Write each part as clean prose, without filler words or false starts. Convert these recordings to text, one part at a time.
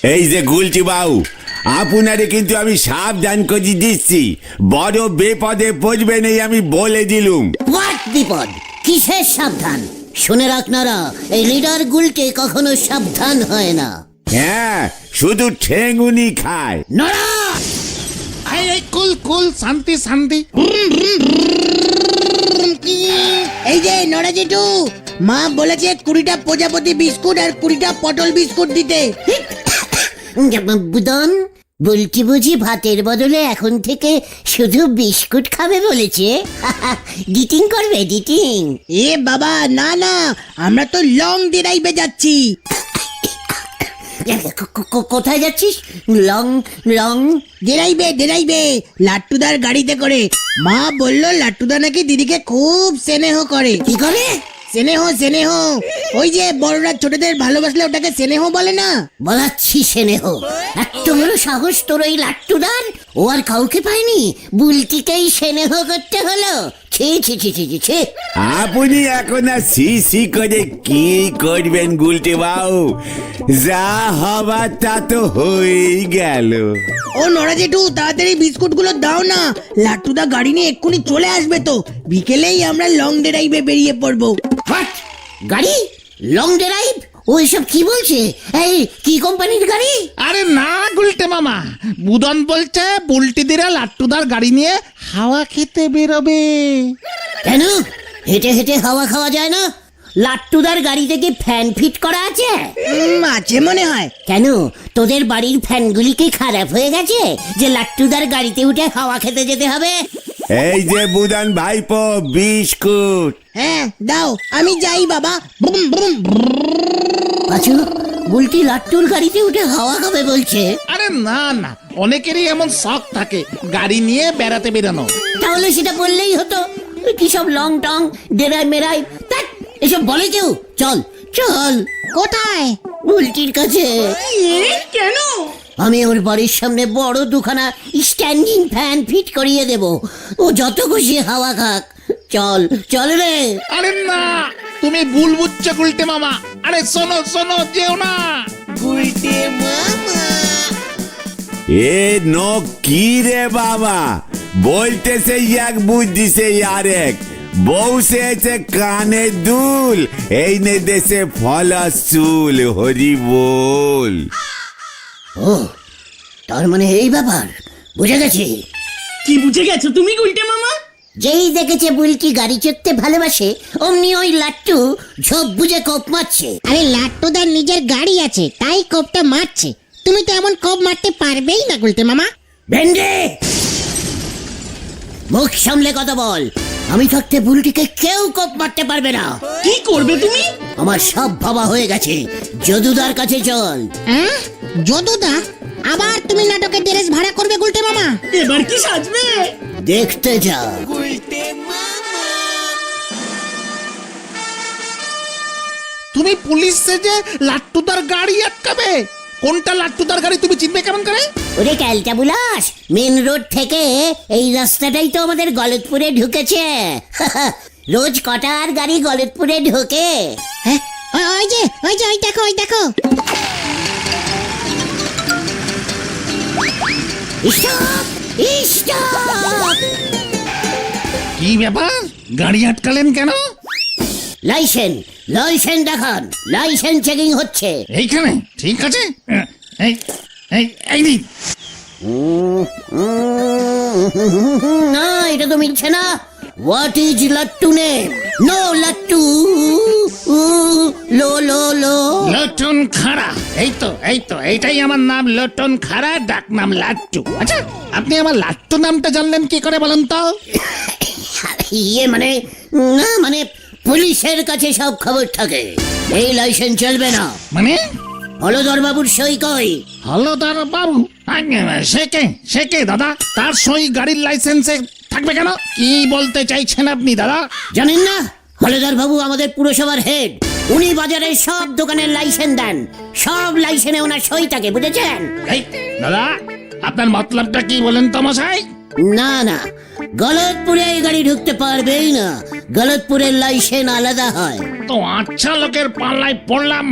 এই যে গুলটি বাবু, আপনারে কিন্তু আমি সাবধান করে দিচ্ছি, বড় বিপদে পড়বেন এই আমি বলে দিলুম। হোয়াট বিপদ? কিসের সাবধান? শুনে রাখ নারা, এই লিডার গুলটে কখনো সাবধান হয় না। হ্যাঁ, শুধু ঠেঙ্গুনি খায়। নড়া! এই কুল কুল, শান্তি শান্তি। এই যে নড়া জেঠু, মা বলেছে 20টা প্রজাপতি বিস্কুট আর 20টা পটল বিস্কুট দিতে। বুদন, বুলটি বুঝি ভাতের বদলে এখন থেকে শুধু বিস্কুট খাবে বলেছে? ডিটিং করবে, ডিটিং? এ বাবা, না না, আমরা তো লং ড্রাইভে যাচ্ছি। কোথায় যাচ্ছিস? লং লং ড্রাইভে লাট্টুদার গাড়িতে করে। মা বললো লাট্টুদা নাকি দিদিকে খুব স্নেহ করে। কি করে? স্নেহ, ওই যে বড়রা ছোটদের ভালোবাসলে ওটাকে স্নেহ বলে না? বলাচ্ছি স্নেহ। এত বড় সাহস তোর ওই লাট্টুদার! ও আর কাউকে পায়নি, বুলটিকেই স্নেহ করতে হলো। ছি ছি ছি ছি ছি। আপনি এখন আর সি করে কি করবেন গুলটি বাবু? যা হবার তা তো হয়েই গেল। ও নড়া জেঠু, তাড়াতাড়ি বিস্কুট গুলো দাও না, লাট্টুদা গাড়ি নিয়ে এক্ষুনি চলে আসবে তো। বিকেলেই আমরা লং ড্রাইভে বেরিয়ে পড়বো। হোয়াট? গাড়ি? Long drive? ও এসব কি বলছে? এই কি কোম্পানির গাড়ি? আরে না গুলটে মামা, বুদন বলছে বুলটিদিরা লাট্টুদার গাড়ি নিয়ে হাওয়া খেতে বেরোবে। কেন? হেঁটে হেঁটে হাওয়া খাওয়া যায় না? লাট্টুদার গাড়িতে কি ফ্যান ফিট করা আছে? আছে মনে হয়। কেন, তোদের বাড়ির ফ্যানগুলি কি খারাপ হয়ে গেছে যে লাট্টুদার গাড়িতে উঠে হাওয়া খেতে যেতে হবে? এই যে বুদান ভাইপো, বিস্কুট। হ্যাঁ দাও, আমি যাই বাবা। Boom boom. আচ্ছা, বুলটি লাট্টুর গাড়িতে উঠে হাওয়া খাবে বলছে? আরে না না, অনেকেরই এমন শখ থাকে গাড়ি নিয়ে বেড়াতে বেরানো। তাহলে সেটা বললেই হতো। কি সব লং টং ডেরাই মেরাই, ধ্যাৎ, এসব বলে কেউ? চল চল। কোথায়? বুলটির কাছে। কেন? আমি ওর বাড়ির সামনে বড় দুখানা স্ট্যান্ডিং ফ্যান ফিট করিয়ে দেব, ও যত খুশি হাওয়া খাক। চল চল রে। আরে না, তুমি ভুল বুঝছো গুলটে মামা। আরে শোনো শোনো, যেও না। এ নো কি রে বাবা, বলতেছে এক বুঝিছে আরেক। বউ সেছে কানে দুল, এই নে দেশে ফলা চুল, হরি বল। ও, তার মানে এই ব্যাপার, বুঝে গেছি। কি বুঝে গেছো তুমি গুলটে মামা? যেই দেখেছে বুলটি গাড়ি চড়তে ভালোবাসে, অমনি ওই লাট্টু ঝোপ বুঝে কোপ মারছে। আরে লাট্টুদার নিজের গাড়ি আছে, তাই কোপটা মারছে। তুমি তো এমন কোপ মারতে পারবেই না গুলটে মামা। ভেন্ডে, মুখ সামলে কথা বল। আমি থাকতে বুলটিকে কেউ কোপ মারতে পারবে না। কি করবে তুমি? আমার সব ভাবা হয়ে গেছে, যদুদার কাছে চল। হ্যাঁ, যদুদা? আবার তুমি নাটকের ড্রেস ভাড়া করবে গুলটে মামা? এবার কি সাজবে? দেখতে যা। তুমি পুলিশ সেজে লাট্টুদার গাড়ি আটকাবে? কোনটা লাট্টুদার গাড়ি তুমি চিনবে কেমন করে? ওরে ক্যালটা বুলাস, মেন রোড থেকে এই রাস্তাটাই তো আমাদের গলতপুরে ঢুকেছে। রোজ কটার গাড়ি গলতপুরে ঢোকে? হ্যাঁ, ওই দেখো, ওই দেখো। Stop stop. কি ব্যাপার, গাড়ি আটকালেন কেন? লাইসেন্স দেখান, লাইসেন্স চেকিং হচ্ছে। এইখানে? ঠিক আছে, এই এই এই নিন। না, এটা তো মিলছে না। What is Lattu name? No Lattu, লো লো লো। লটন খাড়া। এই তো এইটাই আমার নাম, লটন খাড়া, ডাক নাম লাট্টু। আচ্ছা, আপনি আমার লাট্টু নামটা জানলেন কি করে বলেন তো? ইয়ে মানে, না মানে পুলিশের কাছে সব খবর থাকে। এই লাইসেন্স চলবে না। মানে? হলধর বাবুর সই কই? হলদার বাবু? সে কে দাদা? তার সই গাড়ির লাইসেন্সে থাকবে কেন? কি বলতে চাইছেন আপনি দাদা? জানেন না, হলধর বাবু আমাদের পুরসভার হেড। উনি বাজারের সব দোকানের লাইসেন্স দেন, সব লাইসেন্সে ওনার সই থাকে, বুঝেছেন? এই দাদা, আপনার মতলবটা কি বলেন তো মশাই? না না, গলতপুরে এই গাড়ি ঢুকতে পারবেই না। গলতপুরের লাইসেন্স আলাদা হয়। তো আচ্ছা লোকের পাল্লায় পড়লাম।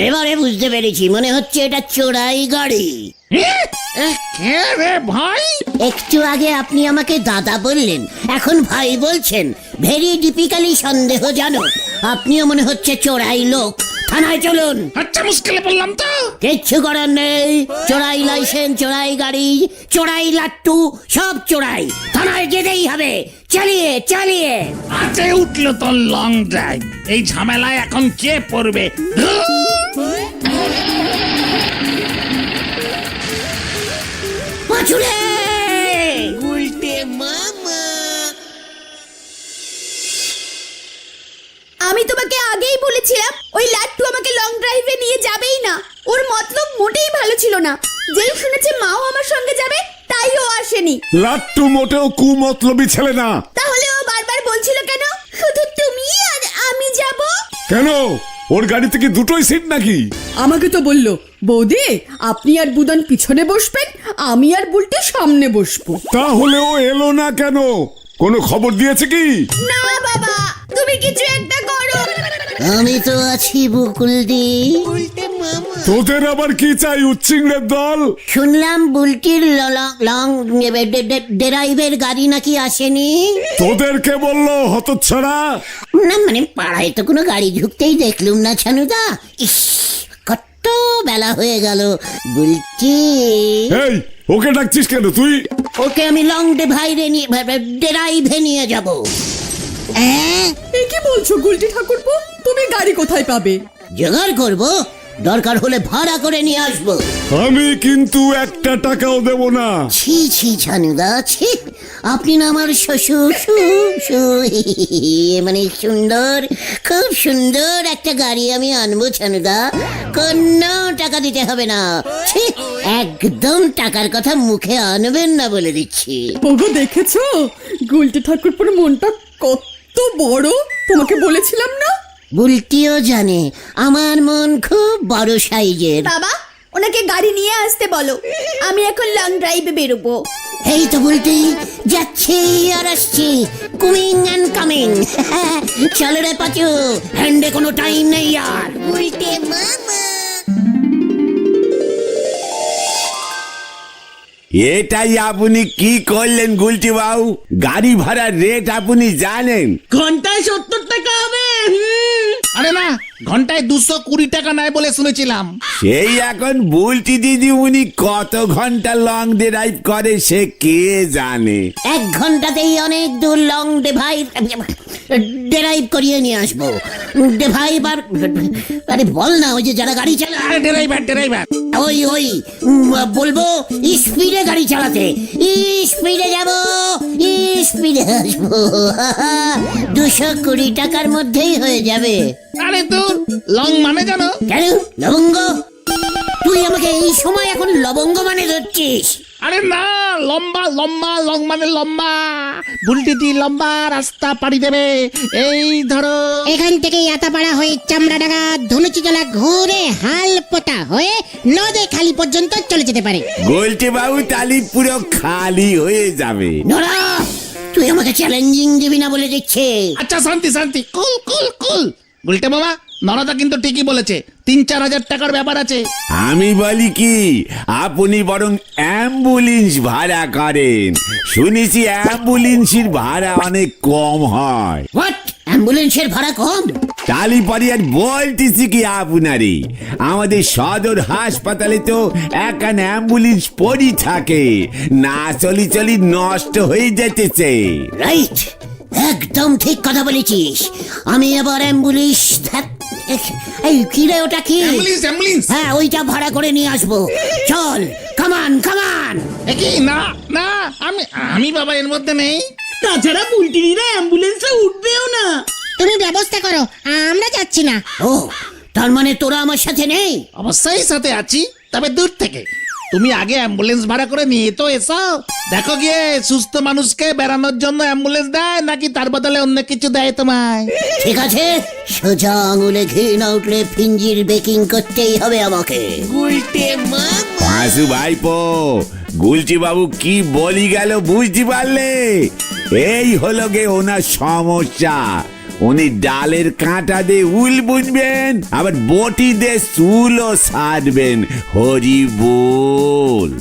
এবারে বুঝতে পেরেছি, মনে হচ্ছে এটা চোরাই গাড়ি। কে রে ভাই? একটু আগে আপনি আমাকে দাদা বললেন, এখন ভাই বলছেন। ভেরি ডিপিক্যালি সন্দেহজনক। আপনিও মনে হচ্ছে চোরাই লোক। থানায় চলুন। আচ্ছা, মুশকিলে পড়লাম তো। কিচ্ছু করার নেই। চোরাই লাইসেন্স, চোরাই গাড়ি, চোরাই লাট্টু, সব চোরাই। থানায় যেতেই হবে। চালিয়ে চালিয়ে। আজে উঠলো তোর লং ড্রাইভ। এই ঝামেলায় এখন কে পড়বে? পাছুরে! আমি তোমাকে আগেই বলেছিলাম ওই লাট্টু আমাকে লং ড্রাইভে নিয়ে যাবেই না। ওর মতলব মোটেই ভালো ছিল না। যেই শুনেছে মাও আমার সঙ্গে যাবে, তাই ও আসেনি। লাট্টু মোটেও কুমতলবী ছেলে না। তাহলে ও বারবার বলছিল কেন শুধু তুমি আর আমি যাব? কেন, ওর গাড়িতে কি দুটোই সিট নাকি? আমাকে তো বললো, বৌদি আপনি আর বুদন পিছনে বসবেন, আমি আর বুলটে সামনে বসবো। তাহলে ও এলো না কেন? কোনো খবর দিয়েছে কি? না বাবা, তুমি কিছু একটা করো। আমি তো আছি বকুলদি। তোদের আবার কি চাই উচ্চিংড়ের দল? শুনলাম বুলটির লং ড্রাইভের গাড়ি নাকি আসেনি। তোদেরকে বললো হতচ্ছাড়া? না মানে পাড়ায় তো কোনো গাড়ি ঢুকতেই দেখলুম না ছানুদা। ইস, কত বেলা হয়ে গেল। বুলটি, এই ওকে ডাকছিস কেন তুই? ওকে আমি লং ড্রাইভে নিয়ে যাব। এ কি বলছো গুলটি ঠাকুরপো? তুমি গাড়ি কোথায় পাবে? জোগাড় করব, দরকার হলে ভাড়া করে নিয়ে আসবো। আমি কিন্তু একটা টাকাও দেব না। ছি ছি ছানুদা, ছি। আপনি না আমার শ্বশুর, মানে সুন্দর, খুব সুন্দর একটা গাড়ি আমি আনবো ছানুদা। কোনো টাকা দিতে হবে না। ছি, একদম টাকার কথা মুখে আনবেন না বলে দিচ্ছি। ওগো দেখেছো গুলটি ঠাকুরপোর মনটা কত বড়? তোমাকে বলেছিলাম না? বুলটিও জানে আমার মন খুব বড় সাইজের। বাবা, ওনাকে গাড়ি নিয়ে আসতে বলো। আমি এখন লং ড্রাইভে বেরোবো। এই তো বুলটি যাচ্ছি আর আসছি, কুমিং অ্যান্ড কামিং। চলো রে পাচু, হ্যান্ডে কোনো টাইম নেই আর। উল্টে মামা। এটাই আপনি কি করলেন গুলটি বাবু? গাড়ি ভাড়ার রেট আপনি জানেন? ঘন্টায় 70 টাকা হবে। আরে না, ঘন্টায় 220 টাকা নেয় বলে শুনেছিলাম। সেই এখন বুলটি দিদি উনি কত ঘন্টা লং ড্রাইভ করে সে কে জানে। 1 ঘন্টাতেই অনেক দূর লং ড্রাইভ করিয়ে নিয়ে আসবো। ড্রাইভ আর আরে বল না, ওই যে যারা গাড়ি চালায়। আরে ড্রাইভার। ওই বলবো স্পিডে গাড়ি চালাতে। স্পিডে যাব, স্পিডে আসবো। 220 টাকার মধ্যেই হয়ে যাবে। আরে তোর লং মানে জানো? কেন লবঙ্গ? তুই আমাকে এই সময় এখন লবঙ্গ মানে ধরছিস? আরে না, লম্বা লং মানে লম্বা। বুলটিটি লম্বা রাস্তা পাড়ি দেবে। এই ধরো, এখান থেকে আতাপাড়া হয়ে চামড়াডাঙ্গা ধনুচিতলা ঘুরে হালপোতা হয়ে নদে খালি পর্যন্ত চলে যেতে পারে। গুলটি বাবু তালি পুরো খালি হয়ে যাবে। নোরা, তুই আমাকে চ্যালেঞ্জিং দিবি না বলে দিচ্ছে। আচ্ছা শান্তি, কুল। বুলটে মামা, নরদা কিন্তু ঠিকই বলেছে, 3-4 হাজার টাকার ব্যাপার আছে। আমি বলি কি, আপনি বরং অ্যাম্বুলেন্স ভাড়া করেন। শুনেছি অ্যাম্বুলেন্সের ভাড়া অনেক কম হয়। হোয়াট? অ্যাম্বুলেন্সের ভাড়া কম? টালিপাড়ি আর বলতেছি কি আপনারে, আমাদের সদর হাসপাতালে তো এখন অ্যাম্বুলেন্স পড়ি থাকে, না চলি নষ্ট হয়ে যেতেছে। রাইট, একদম ঠিক কথা বলেছিস। আমি আবার অ্যাম্বুলেন্স, এই কি রে ওটা কি? অ্যাম্বুলেন্স। হ্যাঁ, ওইটা ভাড়া করে নিয়ে আসবো। চল, কামান। কি না, আমি বাবা এর মধ্যে নেই। তাছাড়া বুলটিরা অ্যাম্বুলেন্সে উঠবেও না। তুমি ব্যবস্থা করো, আমরা যাচ্ছি না। ও, তার মানে তোরা আমার সাথে নেই? অবশ্যই সাথে আছি, তবে দূর থেকে। তুমি আগে অ্যাম্বুলেন্স ভাড়া করে নিয়ে তো এসো। দেখো গিয়ে সুস্থ মানুষকে বেড়ানোর জন্য অ্যাম্বুলেন্স দেয় নাকি তার বদলে অন্য কিছু দেয় তোমায়। ঠিক আছে, সোজা আঙুলে ঘি না উঠলে ফিঞ্জির বেকিং করতেই হবে আমাকে। পাঁচু ভাইপো, গুলটি বাবু কি বলি গেল বুঝতে পারলে? এই হলো গে ওনার সমস্যা। উনি ডালের কাঁটা দিয়ে উল বুনবেন, আবার বটি দিয়ে চুলও সারবেন। হরি বল।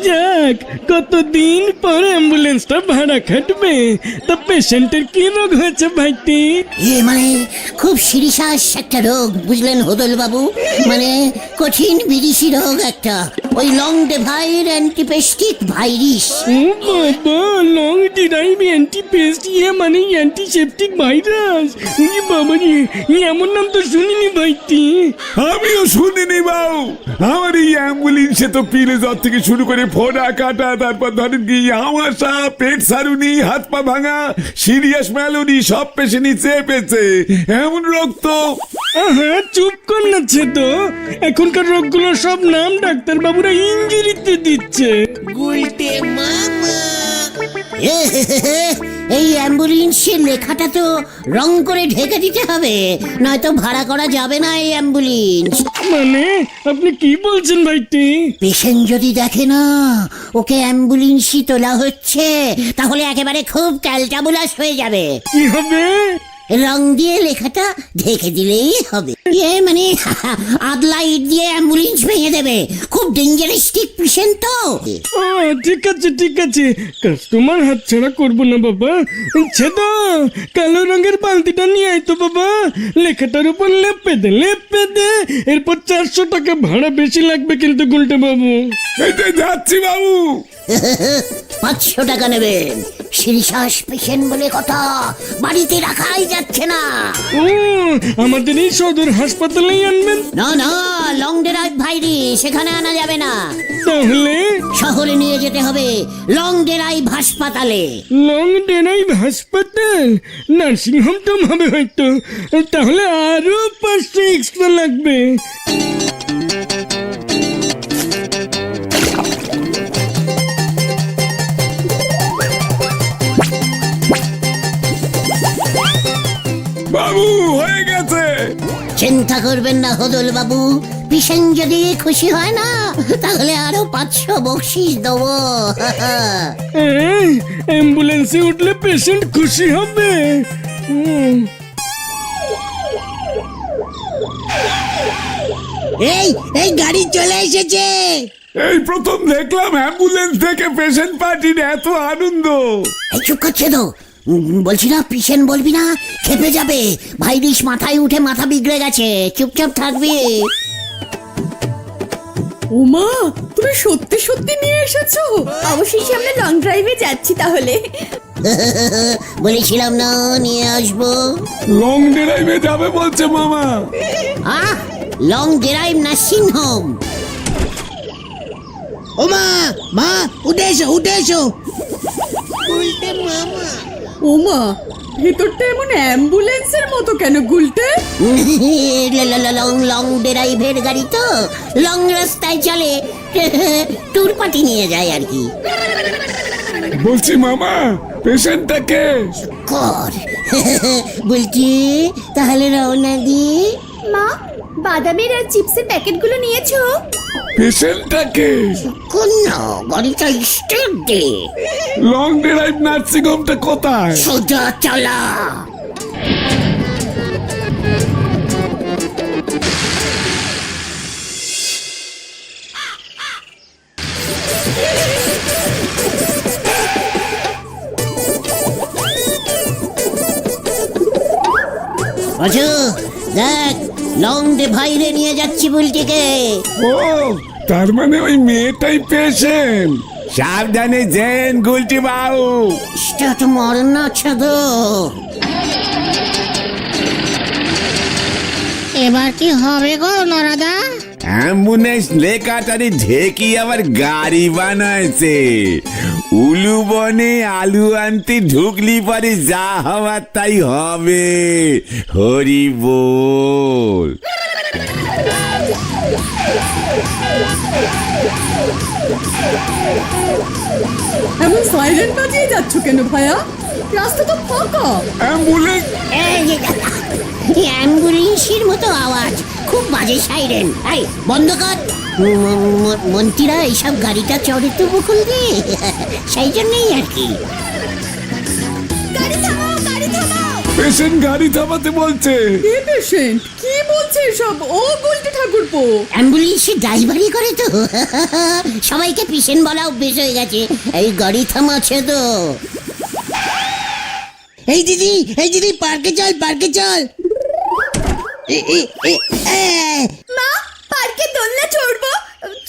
যাক, কতদিন পর অ্যাম্বুলেন্সটা ভাড়া খাটবে। তা পেশেন্টের কি রোগ হয়েছে ভাইটি? মানে খুব সিরিয়াস একটা রোগ, বুঝলেন হদল বাবু, মানে কঠিন বিদেশি রোগ একটা, ওই লং ডেভাইড অ্যান্টিপেস্টিক ভাইরাস। ও বাবা, লং ডিরাইভ অ্যান্টিপেস্ট, মানে অ্যান্টিসেপটিক ভাইরাস। বাবা রে, এমন নাম তো শুনিনি ভাইটি। আমিও শুনিনি বাবু। আমার এই অ্যাম্বুলেন্সে তো পিলে জ্বর থেকে শুরু করে ফোড়া কাটা, তারপর ধরেন কি আমাশা, পেট সারুনি, হাত পা ভাঙা, সিরিয়াস ম্যালোডি সব পেশেন্টই চেপেছে। এমন রোগ তো। আহা, চুপ কর না তো। এখনকার রোগগুলো সব নাম ডাক্তার বাবুরা ইঞ্জিরিতে দিচ্ছে। এই অ্যাম্বুলেন্সের লেখাটা তো রং করে ঢেকে দিতে হবে, নয়তো ভাড়া করা যাবে না এই অ্যাম্বুলেন্স। মানে আপনি কি বলছেন ভাইটি? পেশেন্ট যদি দেখে না ওকে অ্যাম্বুলেন্সই তোলা হচ্ছে, তাহলে একেবারে খুব ক্যালটাবুলাস হয়ে যাবে। কি হবে? রং দিয়ে লেখাটা ঢেকে দিলেই হবে। মানে আদলা ইট দিয়ে অ্যাম্বুলেন্স ভেঙে দেবে, খুব ডেঞ্জারাস্টিক পেশেন্ট তো। ও ঠিক আছে ঠিক আছে, কাস্টমার হাতছাড়া করবো না বাবা। ছেদা, কালো রঙের বালতিটা নিয়ে আয় তো বাবা। লেখাটার উপর লেপে দে। এরপর 400 টাকা ভাড়া বেশি লাগবে কিন্তু গুলটে বাবু। এইটাই যাচ্ছি বাবু। 500 টাকা নেবেন। সিরিয়াস পেশেন্ট বলে কথা, বাড়িতে রাখাই যাচ্ছে না। ও, আমাদের এই সদর হাসপাতালেই আনবেন? না না, লং ড্রাইভ ভাইরি সেখানে আনা যাবে না, তাহলে শহরে নিয়ে যেতে হবে, লং ড্রাইভ হাসপাতালে। লং ড্রাইভ হাসপাতাল? নার্সিং হোম টম হবে হয়তো। তাহলে আরো 500 এক্সট্রা লাগবে। বাবু হয়ে গেছে। চিন্তা করবেন না হদল বাবু, পেশেন্ট যদি খুশি হয় না তাহলে আরো 500 বকশিস দেবো। অ্যাম্বুলেন্সে উঠলে পেশেন্ট খুশি হবে। এই গাড়ি চলে এসেছে। এই প্রথম দেখলাম অ্যাম্বুলেন্স থেকে পেশেন্ট পার্টির এত আনন্দ। এই চুপ করছে তো, বলছি না পেশেন্ট বলবি না, খেপে যাবে। ভাইরিস মাথায় উঠে মাথা বিগড়ে গেছে, চুপচাপ থাকবি। ওমা, তুমি সত্যি সত্যি নিয়ে এসেছো? অবশেষে আমরা লং ড্রাইভে যাচ্ছি তাহলে। বলেছিলাম না নিয়ে আসবো। লং ড্রাইভে যাবে বলছে মামা। Long drive nursing home. ও মা, উঠে এসো। ওমা, ভেতরটা এমন অ্যাম্বুলেন্সের মতো কেন গুলটে? লং ড্রাইভের গাড়ি তো, লং রাস্তায় চলে, ট্যুর পার্টি নিয়ে যায় আর কি। বলছি মামা, পেশেন্টটাকে কর বলছি, তাহলে রওনা দি। মা, বাদামের আর চিপসের প্যাকেটগুলো নিয়েছো? পেশেন্টটাকে কোন গাড়িটা স্টার্ট দে। লং ড্রাইভ নার্সিং হোমটা কোথায়? সোজা চালা। দেখ, লং ড্রাইভে নিয়ে যাচ্ছি বুলটিকে। ও, তার মানে ওই মেয়েটাই পেশেন্ট। সাবধানে যেন গুলটি বাবু। স্টার্ট মার না ছাদো। এবার কি হবে গো নরাদা? অ্যাম্বুলেন্স লেখাটারে ঢেকি আবার গাড়ি বানাইছে। উলু বনে আলু আনতে ঢুকলি পরে যা হওয়ার তাই হবে। হরি বল। এমন সাইরেন বাজিয়ে যাচ্ছ কেন ভাইয়া? রাস্তা তো ফাঁকা। অ্যাম্বুলেন্স অ্যাম্বুলেন্সের মতো আওয়াজ, খুব বাজে সাইরেন। এই বন্ধ কর। মন্ত্রীরা এইসব গাড়িটা চড়ে তো বকুল দিয়ে, সেই জন্যই আর কি। পেশেন্ট গাড়ি থামাতে বলছে। কে পেশেন্ট? কি বলছে সব? ও গুলটে ঠাকুরপো। অ্যাম্বুলেন্সে ড্রাইভারি করে তো সবাইকে পেশেন্ট বলা অভ্যেস হয়ে গেছে। এই গাড়ি থামাচ্ছে তো। এই দিদি পার্কে চল পার্কে চল। মা পার্কে দোলনা চড়বো,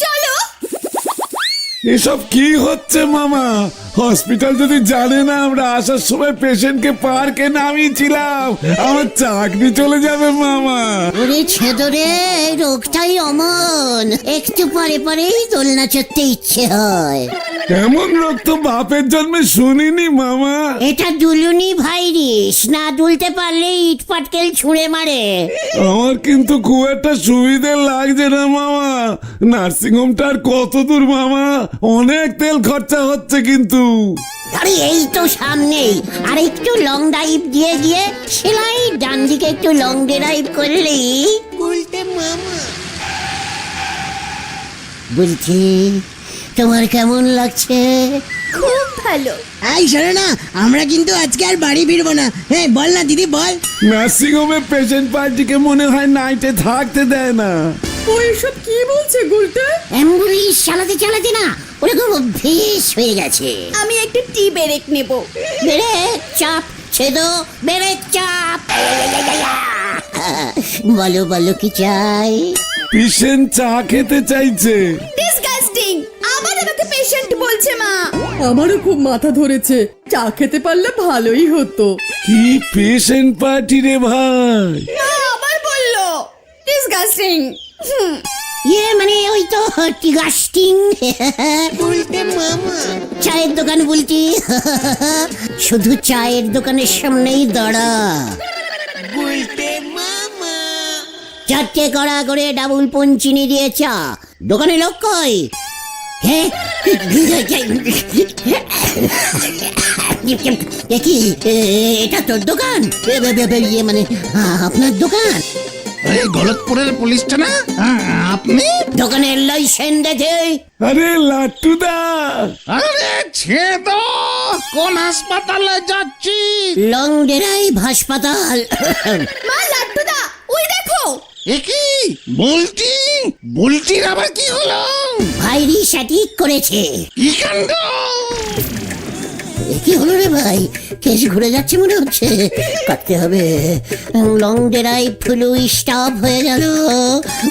চলো। এসব কি হচ্ছে মামা? হসপিটাল যদি জানে না আমরা আসার সময় পেশেন্টকে পার্কে নামিয়েছিলাম, আমার চাকরি চলে যাবে মামা। ওরে ছেদরে, এই রোগটাই অমন, একটু পরে পরেই দোলনা চড়তে ইচ্ছে হয়। এমন রোগ তো বাপের জন্মে শুনিনি মামা। এটা দুলুনি ভাইরিস, না দুলতে পারলে ইট পাটকেল ছুঁড়ে মারে। আমার কিন্তু খুব একটা সুবিধে লাগছে না মামা। নার্সিং হোমটা আর কত দূর মামা? অনেক তেল খরচা হচ্ছে কিন্তু। আরে এই তো সামনেই, আর একটু লং ড্রাইভ দিয়ে গিয়ে সেলাই ডান দিকে একটু লং ড্রাইভ করলেই। বলছি তোমার কেমন লাগছে? খুব ভালো। এই শোনো না, আমরা কিন্তু আজকে আর বাড়ি ফিরবো না। হ্যাঁ বল না দিদি বল। নার্সিং হোমে পেশেন্ট পার্টিকে মনে হয় নাইটে থাকতে দেয় না। ও এসব কি বলছে গুলটে? অ্যাম্বুলেন্স চালাতে চালাতে না ওরা খুব অভ্যেস হয়ে গেছে। আমি একটু টি ব্রেক নেব। ব্রেক চাপ ছেদো, ব্রেক চাপ। বলো বলো কি চাই? পেশেন্ট চা খেতে চাইছে। ডিসগাস্টিং, আবার আমাকে পেশেন্ট বলছে মা। আমারও খুব মাথা ধরেছে, চা খেতে পারলে ভালোই হতো। কি পেশেন্ট পার্টি রে ভাই? মা আবার বললো ডিসগাস্টিং। মানে ওই তো টিগাস্টিং। চায়ের দোকান বলছি, শুধু চায়ের দোকানের সামনেই দাঁড়া। 4টে কড়া করে ডাবল পঞ্চিনি দিয়ে চা। দোকানে লোক কই? হ্যাঁ কি এটা তোর দোকান? ইয়ে মানে আপনার দোকান? এই গলতপুরের পুলিশটা না? আপনি? দোকানের লাইসেন্স দেখে। আরে লাট্টুদা, আরে ছেদো, কোন হাসপাতালে যাচ্ছি? লং ড্রাইভ হাসপাতাল। মা লাট্টুদা ওই দেখো। কি বুলটির আবার কি হলো? ভাইরিস অ্যাটাক করেছে। কি কাণ্ড! কি হলো রে ভাই? কেস ঘুরে যাচ্ছে মনে হচ্ছে, কাটতে হবে। লং ড্রাইভ ফুলু স্টপ হয়ে গেল,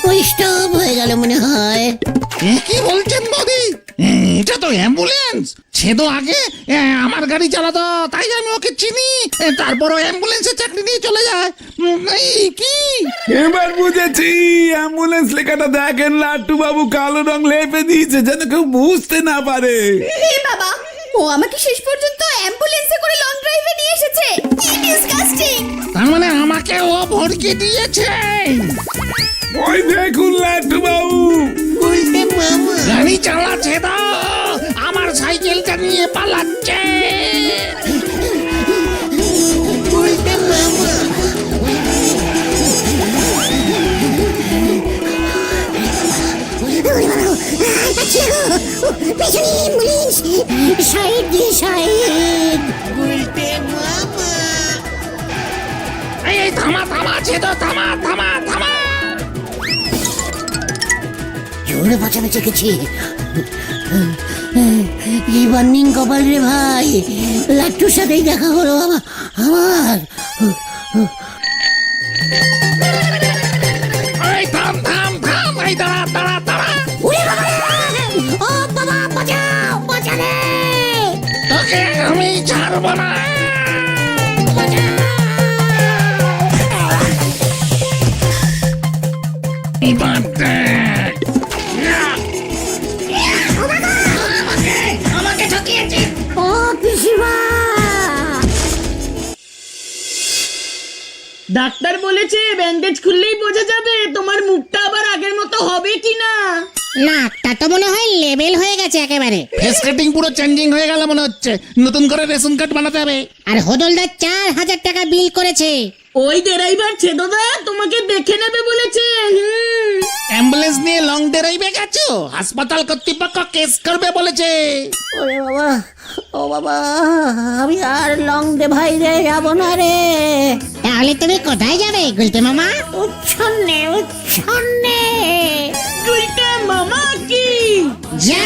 ওই স্টপ হয়ে গেল মনে হয়। কি বলছেন বৌদি? এটা তো অ্যাম্বুলেন্স। ছেদো আগে আমার গাড়ি চালাতো, তাই আমি ওকে চিনি। তারপর ও অ্যাম্বুলেন্সে চাকরি নিয়ে চলে যায়। এই কি? এবার বুঝেছি। অ্যাম্বুলেন্স লেখাটা দেখেন লাট্টু বাবু কালো রং লেপে দিয়েছে যেন কেউ বুঝতে না পারে। হে বাবা, ও আমাকে শেষ পর্যন্ত অ্যাম্বুলেন্সে করে লং ড্রাইভে নিয়ে এসেছে। কি ডিসগাস্টিং! তার মানে আমাকে ও ভড়কে দিয়েছে। ওই দেখুন লাট্টু বাবু, গাড়ি চালাচ্ছে তো, আমার সাইকেলটা নিয়ে পালাচ্ছে। সাইড দিয়ে সাইড। এই থামা ছেদো, থামা। জোরে বাঁচানো চেকেছি। এই বার্নিং কপাল রে ভাই, লাট্টুর সাথেই দেখা হলো আমার। এই থাম, এই দাঁড়া। ওরে বাবা, ও বাবা বাঁচা রে। তোকে আমি ছাড়বো না। এবার দেখ। আমাকে ঠকিয়েছি। ও পিসিমা, ডাক্তার বলেছে ব্যান্ডেজ খুললেই বোঝা যাবে তোমার মুখটা আবার আগের মতো হবে কিনা। নাকটা তো মনে হয় লেভেল হয়ে গেছে একেবারে। ফেস কাটিং পুরো চেঞ্জিং হয়ে গেল মনে হচ্ছে। নতুন করে রেশন কার্ড বানাতে হবে। আর হদলদার 4000 টাকা বিল করেছে। ওই ড্রাইভার ছেদোদা তোমাকে দেখে নেবে বলেছে। অ্যাম্বুলেন্স নিয়ে লং ড্রাইভে গেছো, হাসপাতাল কর্তৃপক্ষ কেস করবে বলেছে। ওরে বাবা, ও বাবা, আমি আর লং ড্রাইভে যাবো না রে। তাহলে তুমি কোথায় যাবে গুলতে মামা? উচ্ছন্নে উচ্ছন্নে। মামা কি যা